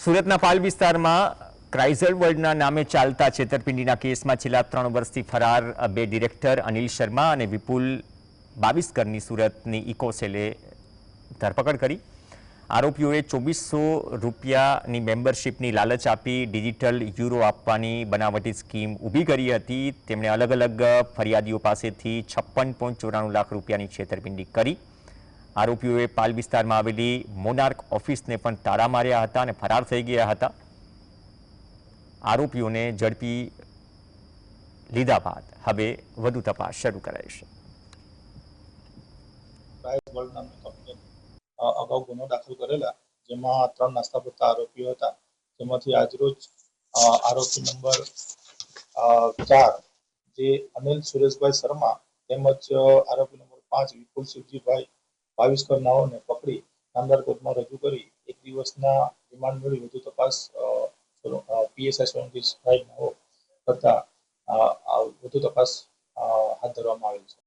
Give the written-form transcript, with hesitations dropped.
સુરતના પાલ વિસ્તારમાં ક્રાઇઝલ વર્લ્ડના નામે ચાલતા છેતરપિંડીના કેસમાં છેલ્લા 3 વર્ષથી ફરાર બે ડિરેક્ટર અનિલ શર્મા અને વિપુલ બાવિસ્કરની સુરતની ઇકોસેલે ધરપકડ કરી। આરોપીઓએ 2400 રૂપિયાની મેમ્બરશીપની લાલચ આપી ડિજિટલ યુરો આપવાની બનાવટી સ્કીમ ઊભી કરી હતી। તેમણે અલગ અલગ ફરિયાદીઓ પાસેથી 56.94 લાખ રૂપિયાની છેતરપિંડી કરી। આરોપીઓએ પાલ વિસ્તારમાં આવેલી મોનાર્ક ઓફિસને પણ તાળા માર્યા હતા અને ફરાર થઈ ગયા હતા। આરોપીઓને ઝડપી લીધા બાદ હવે વધુ તપાસ શરૂ કરાઈ છે। ક્રાઇઝલ વર્લ્ડ નામની કંપની અગાઉ ગુનો દાખલ કરેલા, જેમાં 3 નાસ્તાપત્તા આરોપીઓ હતા, જેમાંથી આજરોજ આરોપી નંબર 4 જે અનિલ સુરેશભાઈ શર્મા તેમજ આરોપી નંબર 5 વિપુલ શિવજીભાઈ બાવિસ્કર નાઓને પકડી નામદાર કોર્ટમાં રજૂ કરી 1 દિવસના રિમાન્ડ મેળવી વધુ તપાસ પીએસઆઈ સોલંકી સાહેબ નાઓ કરતા વધુ તપાસ હાથ ધરવામાં આવેલ છે।